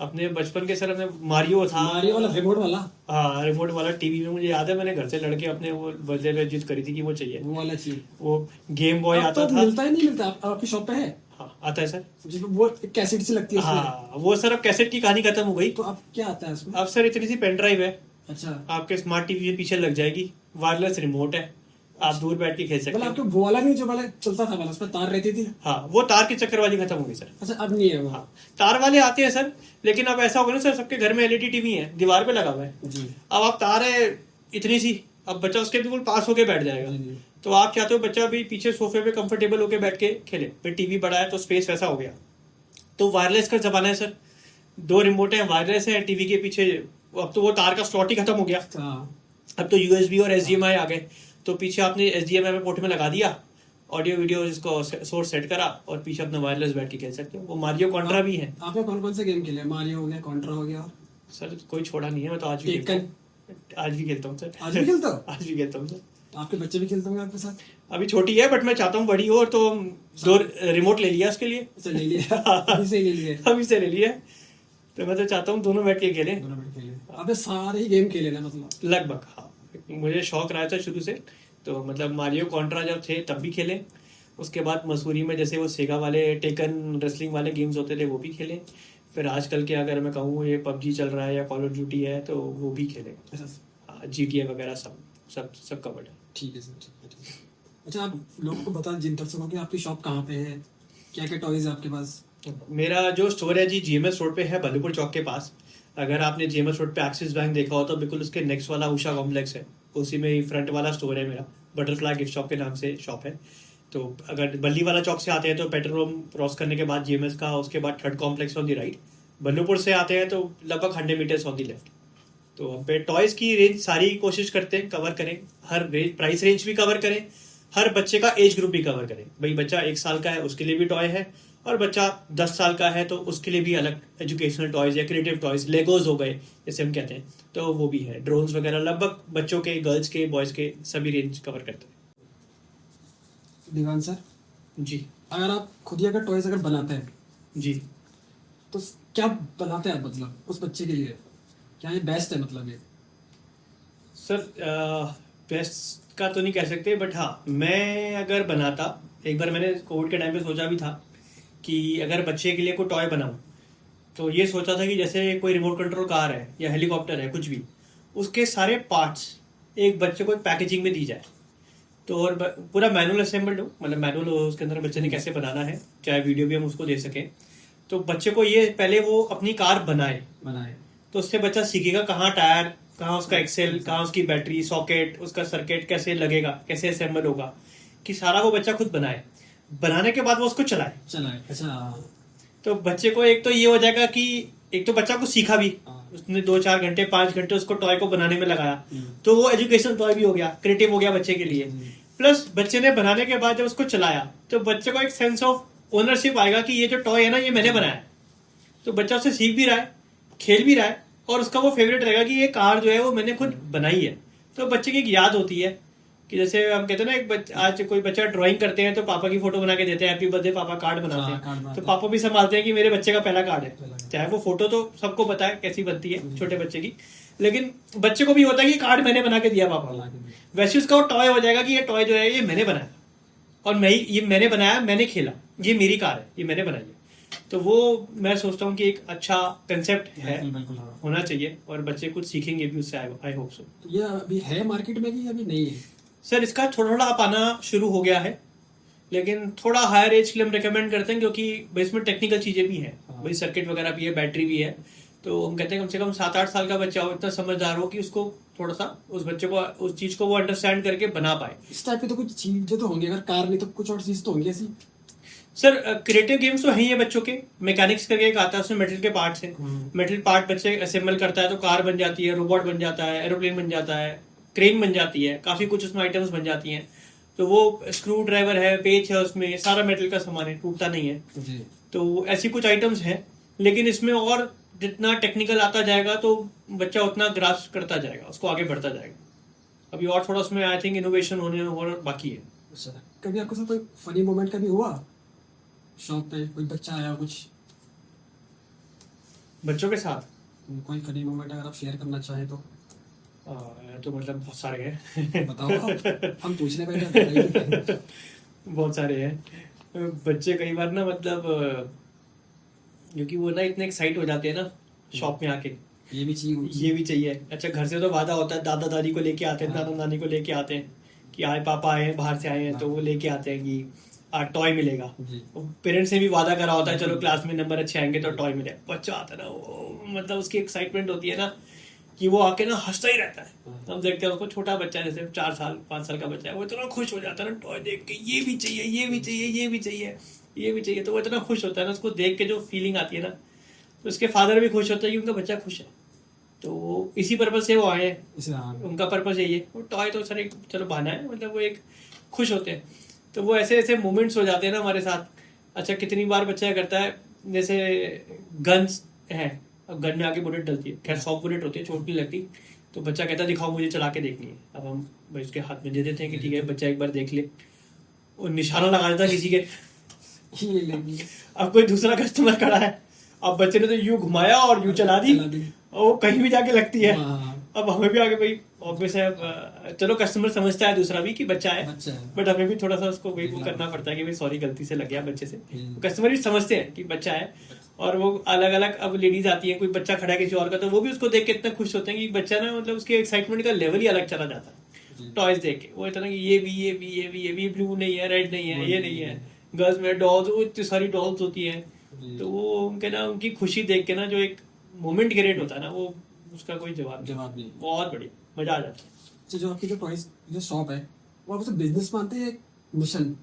अपने बचपन के सर, अपने मारियो था। मारियो वाला, रिमोट वाला? हाँ, रिमोट वाला टीवी में मुझे याद है, मैंने घर से लड़के अपने वो बर्थडे पे जिद करी थी कि वो चाहिए। वो वाला चाहिए। वो गेम बॉय अब आता तो था। मिलता ही नहीं, मिलता। आपकी शॉप पे है? हाँ आता है सर। जिसमें वो कैसेट सी लगती है उसमें। हाँ वो सर अब कैसेट की कहानी खत्म हो गई। तो अब क्या आता है उसमें? अब सर इतनी सी पेन ड्राइव है, अच्छा, आपके स्मार्ट टीवी के पीछे लग जाएगी, वायरलेस रिमोट है, आप दूर बैठ के खेल सकते मतलब हैं। आपके वो वाला नहीं जो वाला चलता था वाला, उसमें तार रहती थी? हाँ, वो तार की चक्करबाजी खत्म हो गई सर। अच्छा, अब नहीं है वो? हाँ, तार वाले आते हैं सर, लेकिन अब ऐसा हो गया ना सर, सबके घर में एलईडी टीवी है, दीवार पे लगा हुआ है। जी अब आप तार है इतनी सी, अब बच्चा उसके बिल्कुल पास होके बैठ जाएगा। जी। तो आप चाहते हो बच्चा भी पीछे सोफे पे कंफर्टेबल होके बैठ के खेले, फिर टीवी बड़ा है तो स्पेस वैसा हो गया। तो वायरलेस का जमाना है सर, 2 रिमोट है, वायरलेस है टीवी के पीछे। अब तो वो तार का स्लॉट ही खत्म हो गया, हाँ, अब तो यूएसबी और एचडीएमआई आ गए। तो पीछे आपने एचडीएमआई पोर्ट में लगा दिया, ऑडियो वीडियो इसको सोर्स सेट करा, और पीछे अपना वायरलेस बैठ के खेल सकते हो। वो मारियो कॉन्ट्रा भी है। आपने कौन कौन से गेम खेले? मारियो हो गया, कॉन्ट्रा हो गया, और सर कोई छोड़ा नहीं है, मैं तो आज भी खेलता टेकन? हूँ। आज भी खेलता हूँ सर। आज भी खेलते हो? आज भी खेलता हूँ सर। आपके बच्चे भी खेलते होंगे आपके साथ? अभी छोटी है, बट मैं चाहता हूँ बड़ी हो, और तो 2 रिमोट ले लिया उसके लिए। अच्छा, ले लिया? अभी से ही ले लिए? अभी से ले लिया, तो मैं तो चाहता हूँ दोनों बैठ के खेलें दोनों बैठ खेले? आपने सारे ही गेम खेले ना मतलब? लगभग। हाँ, मुझे शौक रहा था शुरू से, तो मतलब मारियो कॉन्ट्रा जब थे तब भी खेले। उसके बाद मसूरी में जैसे वो सेगा वाले टेकन रेसलिंग वाले गेम्स होते थे वो भी खेले। फिर आजकल के अगर मैं कहूँ ये पबजी चल रहा है या कॉल ऑफ ड्यूटी है तो वो भी खेले। अच्छा, GTA वगैरह सब कवर्ड है। ठीक है सर, ठीक है। अच्छा, आप लोगों को बता, जिन दर्शकों की आपकी शॉप कहाँ पे है, क्या क्या टॉयज है आपके पास? मेरा जो स्टोर है जी GMS रोड पे है, बल्लभपुर चौक के पास। अगर आपने GMS रोड पे एक्सिस बैंक देखा हो तो बिल्कुल उसके नेक्स्ट वाला उषा कॉम्प्लेक्स है, उसी में ही फ्रंट वाला स्टोर है मेरा। बटरफ्लाई गिफ्ट शॉप के नाम से शॉप है। तो अगर बल्ली वाला चौक से आते हैं तो पेट्रोल पंप क्रॉस करने के बाद GMS का, उसके बाद 3rd complex on the right. Ballabhpur से आते हैं तो लगभग 100 मीटर्स ऑन दी लेफ्ट। तो हम पे टॉयज़ की रेंज सारी कोशिश करते हैं कवर करें, हर रेंज प्राइस रेंज भी कवर करें, हर बच्चे का एज ग्रुप भी कवर करें। भाई बच्चा 1 साल का है उसके लिए भी टॉय है, और बच्चा 10 साल का है तो उसके लिए भी अलग एजुकेशनल टॉयज़ या क्रिएटिव टॉयज़, लेगोज हो गए जैसे हम कहते हैं, तो वो भी है। ड्रोन्स वगैरह लगभग बच्चों के, गर्ल्स के, बॉयज़ के सभी रेंज कवर करते हैं। दीवान सर, जी अगर आप खुद ही अगर टॉयज अगर बनाते हैं जी तो क्या बनाते हैं आप, मतलब उस बच्चे के लिए क्या ये बेस्ट है? मतलब ये सर बेस्ट का तो नहीं कह सकते, बट हाँ मैं अगर बनाता, एक बार मैंने कोविड के टाइम पे सोचा भी था कि अगर बच्चे के लिए कोई टॉय बनाऊं, तो ये सोचा था कि जैसे कोई रिमोट कंट्रोल कार है या हेलीकॉप्टर है, कुछ भी, उसके सारे पार्ट्स एक बच्चे को पैकेजिंग में दी जाए। तो और पूरा मैनुअल असेंबल्ड हो, मतलब मैनुअल हो उसके अंदर बच्चे ने कैसे बनाना है, चाहे वीडियो भी हम उसको दे सकें। तो बच्चे को ये पहले वो अपनी कार बनाए, तो उससे बच्चा सीखेगा कहाँ टायर, कहाँ उसका एक्सेल, कहाँ उसकी बैटरी, सॉकेट, उसका सर्किट कैसे लगेगा, कैसे असेंबल होगा, कि सारा वो बच्चा खुद बनाए। बनाने के बाद वो उसको चलाए। अच्छा। तो बच्चे को एक तो ये हो जाएगा कि एक तो बच्चा को सीखा भी, उसने 2-4 घंटे 5 घंटे उसको टॉय को बनाने में लगाया, तो वो एजुकेशनल टॉय भी हो गया, क्रिएटिव हो गया बच्चे के लिए। प्लस बच्चे ने बनाने के बाद जब उसको चलाया तो बच्चे को एक सेंस ऑफ ओनरशिप आएगा कि ये जो टॉय है ना, ये मैंने बनाया। तो बच्चा उससे सीख भी रहा है, खेल भी रहा है, और उसका वो फेवरेट रहेगा कि ये कार जो है वो मैंने खुद बनाई है। तो बच्चे की एक याद होती है कि जैसे हम कहते हैं ना, आज कोई बच्चा ड्राइंग करते हैं तो पापा की फोटो बना के देते हैं, हैप्पी बर्थडे पापा, कार्ड बनाते हैं। तो पापा भी संभालते हैं कि मेरे बच्चे का पहला कार्ड है। चाहे वो फोटो तो सबको पता है कैसी बनती है छोटे बच्चे की, लेकिन बच्चे को भी होता है कि कार्ड मैंने बना के दिया पापा। वैसे उसका वो टॉय हो जाएगा कि ये टॉय जो है ये मैंने बनाया, और ये मैंने बनाया, मैंने खेला, ये मेरी कार है, ये मैंने बनाई है। तो वो मैं सोचता हूँ कि एक अच्छा कंसेप्ट है, बिल्कुल हाँ। होना चाहिए, और बच्चे कुछ सीखेंगे भी उससे, आई होप सो। ये अभी है मार्केट में कि अभी नहीं है? सर इसका थोड़ा थोड़ा आप आना शुरू हो गया है, लेकिन थोड़ा हायर एज के लिए हम रिकमेंड करते हैं, क्योंकि इसमें टेक्निकल चीज़ें भी हैं, भाई सर्किट वगैरह भी है, बैटरी भी है। तो हम कहते हैं कम से कम 7-8 साल का बच्चा हो, इतना समझदार हो कि उसको थोड़ा सा उस बच्चे को उस चीज़ को वो अंडरस्टैंड करके बना पाए। इस टाइप की तो कुछ चीजें तो होंगी, अगर कार नहीं तो कुछ और चीज तो होंगी ऐसी। सर क्रिएटिव गेम्स तो है ही है बच्चों के। मैकेनिक्स करके एक आता है, उसमें मेटल के पार्ट्स हैं, मेटल पार्ट बच्चे असेंबल करता है तो कार बन जाती है, रोबोट बन जाता है, एरोप्लेन बन जाता है, क्रेन बन जाती है, काफ़ी कुछ उसमें आइटम्स बन जाती हैं। तो वो स्क्रू ड्राइवर है, पेच है, उसमें सारा मेटल का सामान है, टूटता नहीं है जी। तो ऐसी कुछ आइटम्स हैं। लेकिन इसमें और जितना टेक्निकल आता जाएगा तो बच्चा उतना ग्रास्प करता जाएगा, उसको आगे बढ़ता जाएगा। अभी और थोड़ा उसमें आई थिंक इनोवेशन होने और बाकी है। अच्छा, कभी आपके साथ कोई फनी मोमेंट कभी हुआ शॉप पे? कोई बच्चा आया, कुछ बच्चों के साथ कोई फनी मोमेंट अगर आप शेयर करना चाहें तो तो मतलब बहुत सारे हैं। बताओ आप। हम पूछने बैठे। बहुत सारे हैं बच्चे, कई बार ना मतलब क्योंकि वो ना इतने एक्साइट हो जाते हैं ना शॉप में आके, ये भी चाहिए, ये भी चाहिए। अच्छा घर से तो वादा होता है, दादा दादी को लेके आते हैं, नाना नानी को लेके आते हैं कि आए पापा आए हैं बाहर से आए हैं, तो वो लेके आते हैं कि टॉय मिलेगा। पेरेंट्स ने भी वादा करा होता है चलो क्लास में नंबर अच्छे आएंगे तो टॉय मिलेगा। बच्चा आता है ना, वो मतलब उसकी एक्साइटमेंट होती है ना कि वो आके ना हंसता ही रहता है। हम देखते हैं उसको, छोटा बच्चा है जैसे 4 साल 5 साल का बच्चा है, वो इतना खुश हो जाता है ना टॉय देख के, ये भी चाहिए, ये भी चाहिए, ये भी चाहिए, ये भी चाहिए। तो वो इतना खुश होता है ना, उसको देख के जो फीलिंग आती है ना, तो उसके फादर भी खुश होता है कि उनका बच्चा खुश है। तो इसी पर्पज से वो आए हैं, उनका पर्पज यही है। वो टॉय तो सर एक चलो बहाना है, मतलब वो एक खुश होते हैं। तो वो ऐसे ऐसे मोमेंट्स हो जाते हैं ना हमारे साथ। अच्छा कितनी बार बच्चा करता है, जैसे गन्स है, अब गन में आगे बुलेट डलती है, खैर सॉफ्ट बुलेट होती है, चोट नहीं लगती, तो बच्चा कहता है दिखाओ मुझे चला के देखनी है। अब हम भाई उसके हाथ में दे देते हैं कि ठीक है बच्चा एक बार देख ले, और निशाना लगा देता है किसी के। अब कोई दूसरा कस्टमर खड़ा है, अब बच्चे ने तो यूं घुमाया और यूं चला दी, और वो कहीं भी जाके लगती है। अब हमें भी आगे भाई ऑब्वियस है, चलो कस्टमर समझता है दूसरा भी कि बच्चा है, बट हमें भी थोड़ा सा उसको वही वो करना पड़ता है कि भाई सॉरी गलती से लग गया बच्चे से। कस्टमर भी समझते हैं कि बच्चा है, और वो अलग अलग अब लेडीज आती है, कोई बच्चा खड़ा है किसी और का, तो वो भी उसको देख के इतना खुश होते हैं कि बच्चा ना मतलब उसके एक्साइटमेंट का लेवल ही अलग चला जाता है टॉयज देख के। वो इतना कि ये भी ये भी ये भी ये भी ब्लू नहीं है, रेड नहीं है, ये नहीं है, गर्ल्स में डॉल्स, वो इतनी सारी डॉल्स होती है। तो वो उनके ना उनकी खुशी देख के ना जो एक मोमेंट क्रिएट होता है ना, वो उसका कोई जवाब नहीं। बहुत बढ़िया, मजा आ जाता है। अच्छा, जो आपकी जो टॉयज जो शॉप है वो आप उसे बिजनेस मानते हैं मिशन?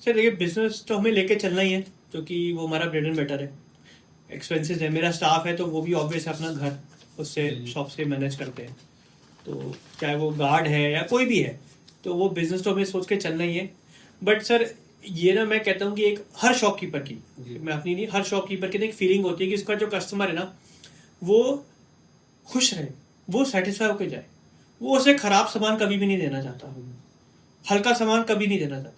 सर देखिए बिजनेस तो हमें लेके चलना ही है, क्योंकि वो हमारा ब्रेड एंड बटर है। एक्सपेंसेस है, मेरा स्टाफ है तो वो भी ऑब्वियस अपना घर उससे शॉप से मैनेज करते हैं, तो चाहे वो गार्ड है या कोई भी है, तो वो बिजनेस तो हमें सोच के चलना ही है। बट सर ये ना मैं कहता हूँ कि एक हर शॉपकीपर की, मैं अपनी नहीं, हर शॉपकीपर की ना एक फीलिंग होती है कि उसका जो कस्टमर है ना वो खुश रहे, वो सेटिस्फाई होकर जाए। वो उसे खराब सामान कभी भी नहीं देना चाहता, हल्का सामान कभी नहीं देना चाहता,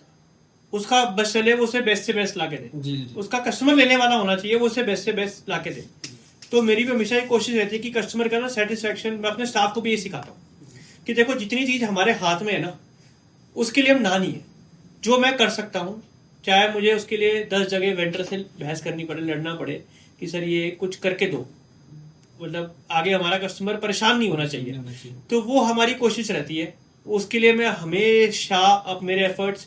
उसका बस चले वो उसे बेस्ट से बेस्ट ला के दे। उसका कस्टमर लेने वाला होना चाहिए, वो उसे बेस्ट से बेस्ट ला के दे। तो मेरी भी हमेशा एक कोशिश रहती है कि कस्टमर का ना सेटिस्फैक्शन, मैं अपने स्टाफ को भी ये सिखाता हूँ कि देखो जितनी चीज़ हमारे हाथ में है ना, उसके लिए हम ना नहीं है। जो मैं कर सकता हूँ, चाहे मुझे उसके लिए 10 जगह वेंडर से बहस करनी पड़े, लड़ना पड़े कि सर ये कुछ करके दो, मतलब आगे हमारा कस्टमर परेशान नहीं होना चाहिए, तो वो हमारी कोशिश रहती है। उसके लिए मैं हमेशा अब मेरे एफर्ट्स,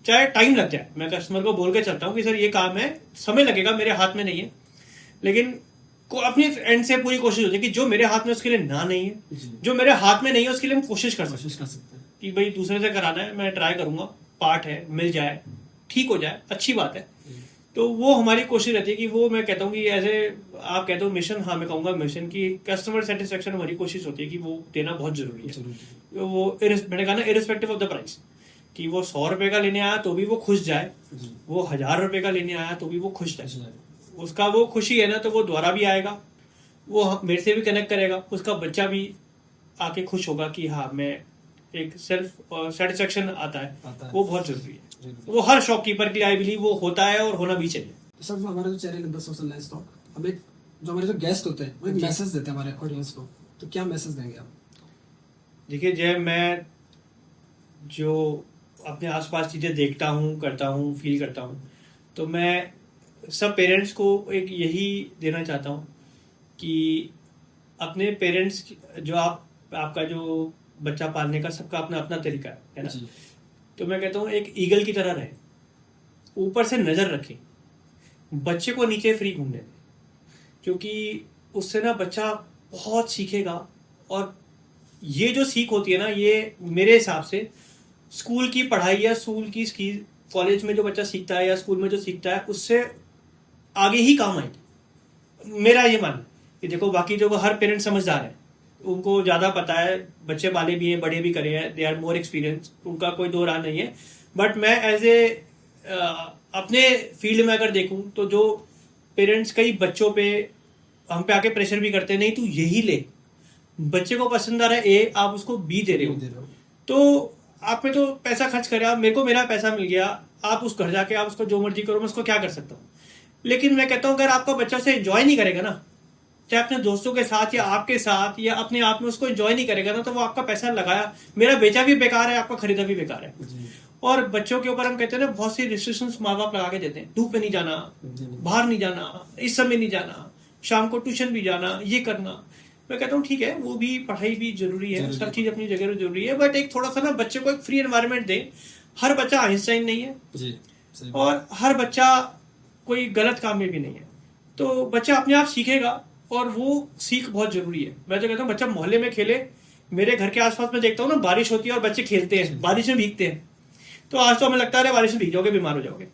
चाहे टाइम लग जाए, मैं कस्टमर को बोल के चलता हूँ कि सर ये काम है, समय लगेगा, मेरे हाथ में नहीं है, लेकिन अपनी एंड से पूरी कोशिश होती है कि जो मेरे हाथ में उसके लिए ना नहीं है, जो मेरे हाथ में नहीं है उसके लिए हम कोशिश कर सकते हैं कि भाई दूसरे से कराना है, मैं ट्राई करूंगा, पार्ट है, मिल जाए, ठीक हो जाए, अच्छी बात है। तो वो हमारी कोशिश रहती है कि वो, मैं कहता हूँ कि ऐसे आप कहते हो मिशन, हाँ मैं कहूँगा मिशन की कस्टमर सेटिस्फेक्शन हमारी कोशिश होती है कि वो देना बहुत जरूरी है। वो मैंने कहा ना, इरिस्पेक्टिव ऑफ द प्राइस, कि वो 100 रुपए का लेने आया तो भी वो खुश जाए, वो 1000 रुपए का लेने आया तो भी वो खुश जाए, उसका वो खुशी है ना, तो वो दोबारा भी आएगा, वो मेरे से भी कनेक्ट करेगा, उसका बच्चा भी आके खुश होगा कि हाँ मैं एक सेल्फ सेटिस्फेक्शन आता है, वो बहुत जरूरी है। वो हर शॉपकीपर के लिए आई बिलीव वो होता है और होना भी चाहिए। तो सर हमारे जो channel the social life talk, हम एक जो हमारे जो गेस्ट होते हैं वो एक मैसेज देते हैं हमारे ऑडियंस को, तो क्या मैसेज देंगे आप? देखिए, जब मैं जो अपने आसपास चीज़ें देखता हूँ, करता हूँ, फील करता हूँ, तो मैं सब पेरेंट्स को एक यही देना चाहता हूँ कि अपने पेरेंट्स, जो आपका जो बच्चा पालने का सबका अपना अपना तरीका है ना, तो मैं कहता हूँ एक ईगल की तरह रहे, ऊपर से नज़र रखें, बच्चे को नीचे फ्री घूमने दें, क्योंकि उससे ना बच्चा बहुत सीखेगा। और ये जो सीख होती है ना, ये मेरे हिसाब से स्कूल की पढ़ाई या स्कूल की कॉलेज में जो बच्चा सीखता है या स्कूल में जो सीखता है, उससे आगे ही काम आएगी। मेरा ये मानना कि देखो, बाकी जो हर पेरेंट समझदार है, उनको ज़्यादा पता है, बच्चे पाले भी हैं, बड़े भी करे हैं, दे आर मोर एक्सपीरियंस, उनका कोई दो राह नहीं है। बट मैं एज ए अपने फील्ड में अगर देखूं तो जो पेरेंट्स कई बच्चों पे हम पे आके प्रेशर भी करते हैं, नहीं तू यही ले, बच्चे को पसंद आ रहा है ए, आप उसको बी दे रहे हो, तो आप में तो पैसा खर्च करे, आप मेरे को मेरा पैसा मिल गया, आप उस घर जाके आप उसको जो मर्जी करो, मैं उसको क्या कर सकता हूँ। लेकिन मैं कहता हूँ अगर आपका बच्चा उसे एंजॉय नहीं करेगा ना, चाहे अपने दोस्तों के साथ या आपके साथ या अपने आप में उसको एंजॉय नहीं करेगा ना, तो वो आपका पैसा लगाया, मेरा बेचा भी बेकार है, आपका खरीदा भी बेकार है। और बच्चों के ऊपर हम कहते हैं ना, बहुत सी रिस्ट्रिक्शंस माँ बाप लगा के देते हैं, धूप में नहीं जाना, बाहर नहीं जाना, इस समय नहीं जाना, शाम को ट्यूशन भी जाना, ये करना। मैं कहता हूँ ठीक है, वो भी पढ़ाई भी जरूरी है, सब चीज अपनी जगह जरूरी है, बट एक थोड़ा सा ना बच्चे को एक फ्री एनवायरनमेंट दें। हर बच्चा आइंस्टाइन नहीं है, और हर बच्चा कोई गलत काम में भी नहीं है, तो बच्चा अपने आप सीखेगा, और वो सीख बहुत जरूरी है। मैं तो कहता हूँ बच्चा मोहल्ले में खेले, मेरे घर के आसपास में देखता हूँ ना, बारिश होती है और बच्चे खेलते हैं, बारिश में भीगते हैं, तो आज तो हमें लगता है अरे बारिश में भीग जाओगे, बीमार हो जाओगे,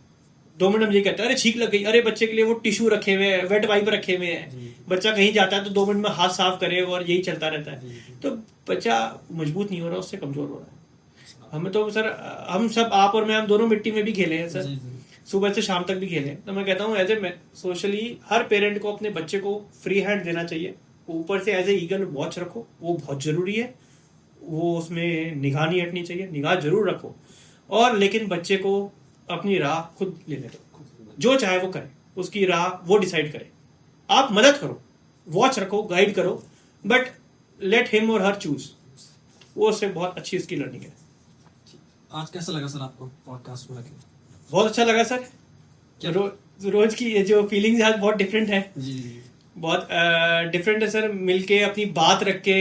2 मिनट हम ये कहते हैं अरे छींक लग गई, अरे बच्चे के लिए वो टिश्यू रखे हुए हैं, वेट वाइप रखे हुए हैं, बच्चा कहीं जाता है तो 2 मिनट में हाथ साफ करे, और यही चलता रहता है, तो बच्चा मजबूत नहीं हो रहा, उससे कमजोर हो रहा है। हमें तो सर, हम सब, आप और मैं, हम दोनों मिट्टी में भी खेले हैं सर, सुबह से शाम तक भी खेले। तो मैं कहता हूँ एज ए सोशली हर पेरेंट को अपने बच्चे को फ्री हैंड देना चाहिए, ऊपर से एज ए ईगल वॉच रखो, वो बहुत जरूरी है, वो उसमें निगाह नहीं हटनी चाहिए, निगाह जरूर रखो, और लेकिन बच्चे को अपनी राह खुद लेने दो, जो चाहे वो करे, उसकी राह वो डिसाइड करे, आप मदद करो, वॉच रखो, गाइड करो, बट लेट हिम और हर चूज, वो उससे बहुत अच्छी इसकी लर्निंग है। आज कैसा लगा सर आपको पॉडकास्ट में आके? बहुत अच्छा लगा सर, रोज की ये जो फीलिंग्स आज बहुत डिफरेंट है, बहुत डिफरेंट है सर, मिलके अपनी बात रख के,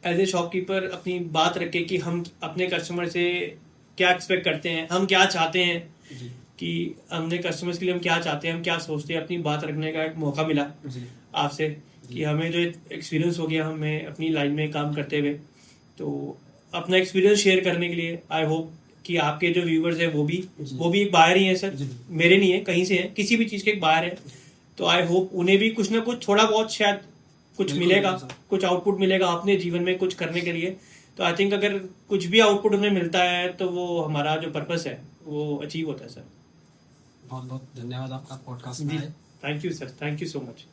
एज ए शॉपकीपर अपनी बात रख के कि हम अपने कस्टमर से क्या एक्सपेक्ट करते हैं, हम क्या चाहते हैं, कि हमने कस्टमर्स के लिए हम क्या चाहते हैं, हम क्या सोचते हैं, अपनी बात रखने का एक मौका मिला आपसे, कि हमें जो एक्सपीरियंस हो गया हमें अपनी लाइन में काम करते हुए, तो अपना एक्सपीरियंस शेयर करने के लिए आई होप कि आपके जो व्यूवर्स हैं वो भी एक बायर ही है सर, मेरे नहीं है, कहीं से है, किसी भी चीज़ के एक बायर है, तो आई होप उन्हें भी कुछ ना कुछ थोड़ा बहुत शायद कुछ मिलेगा, कुछ आउटपुट मिलेगा अपने जीवन में कुछ करने के लिए। तो आई थिंक अगर कुछ भी आउटपुट उन्हें मिलता है तो वो हमारा जो पर्पस है वो अचीव होता है सर। बहुत बहुत धन्यवाद आपका पॉडकास्ट में। Thank you sir, thank you so much.